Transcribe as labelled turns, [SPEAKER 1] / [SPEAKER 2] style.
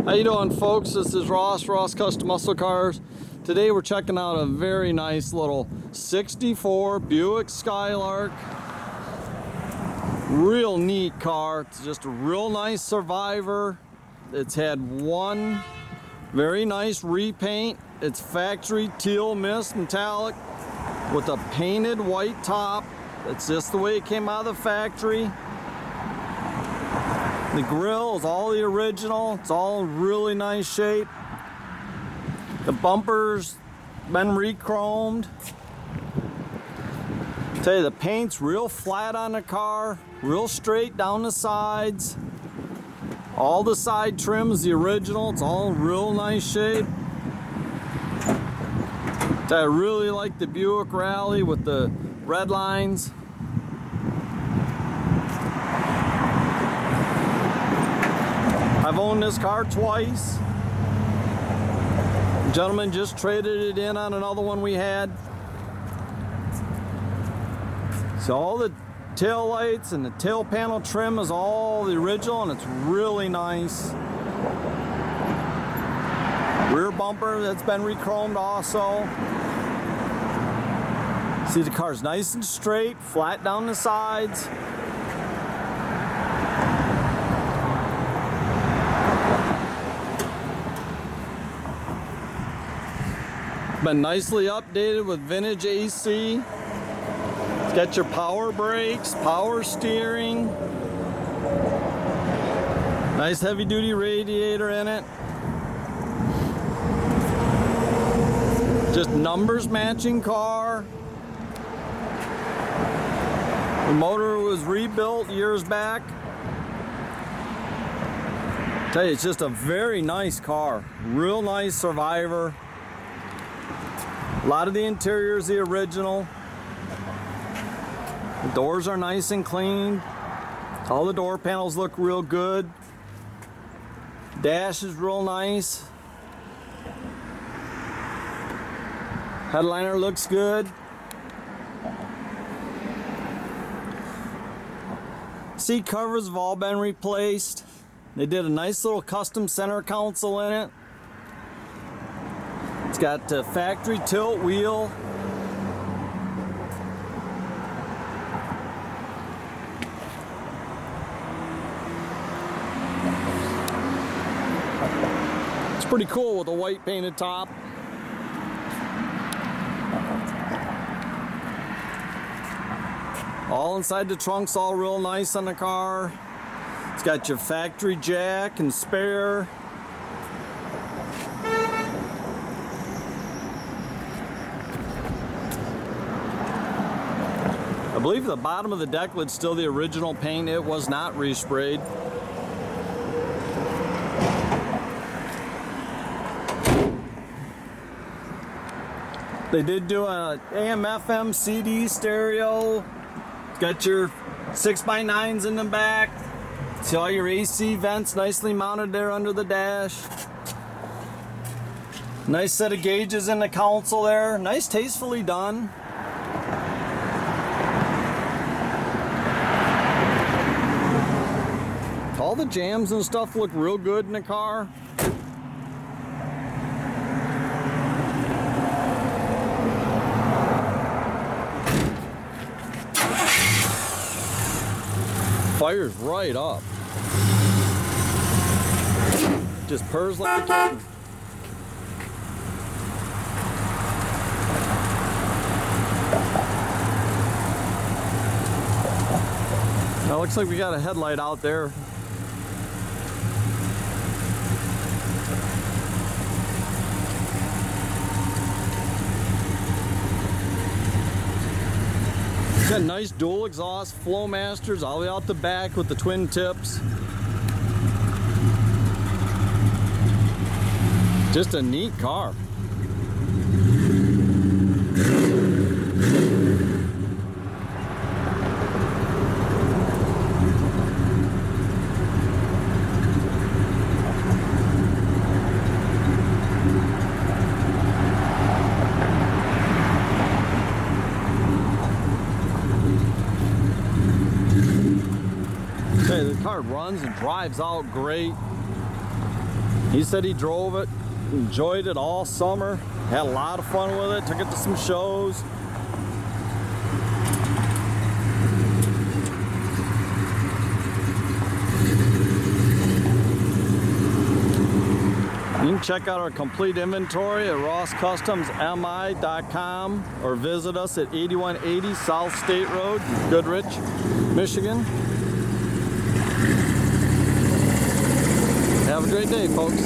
[SPEAKER 1] How you doing, folks? This is Ross Custom Muscle Cars. Today we're checking out a very nice little 64 Buick Skylark. Real neat car. It's just a real nice survivor. It's had one very nice repaint. It's factory Teal Mist and Artic with a painted white top. That's just the way it came out of the factory. The grill is all the original. It's all in really nice shape. The bumpers been re-chromed. Tell you, the paint's real flat on the car, real straight down the sides. All the side trim is the original. It's all in real nice shape. Tell you, I really like the Buick Rally with the red lines. I've owned this car twice. The gentleman just traded it in on another one we had. So all the tail lights and the tail panel trim is all the original, and it's really nice. Rear bumper that's been re-chromed also. See, the car's nice and straight, flat down the sides. Been nicely updated with vintage AC. It's got your power brakes, power steering. Nice heavy duty radiator in it. Just numbers matching car. The motor was rebuilt years back. Tell you, it's just a very nice car. Real nice survivor. A lot of the interior is the original. The doors are nice and clean. All the door panels look real good. Dash is real nice. Headliner looks good. Seat covers have all been replaced. They did a nice little custom center console in it. It's got the factory tilt wheel. It's pretty cool with a white painted top. All inside the trunk's all real nice on the car. It's got your factory jack and spare. I believe the bottom of the deck lid's still the original paint. It was not resprayed. They did do a AM/FM CD stereo. It's got your 6x9s in the back. See all your AC vents nicely mounted there under the dash. Nice set of gauges in the console there. Nice, tastefully done. All the jams and stuff look real good in the car. Fires right up. Just purrs like a kitten. Now looks like we got a headlight out there. Got nice dual exhaust flow masters all the way out the back with the twin tips. Just a neat car. Okay, the car runs and drives out great. He said he drove it, enjoyed it all summer, had a lot of fun with it, took it to some shows. You can check out our complete inventory at rosscustomsmi.com or visit us at 8180 South State Road, Goodrich, Michigan. Have a great day, folks.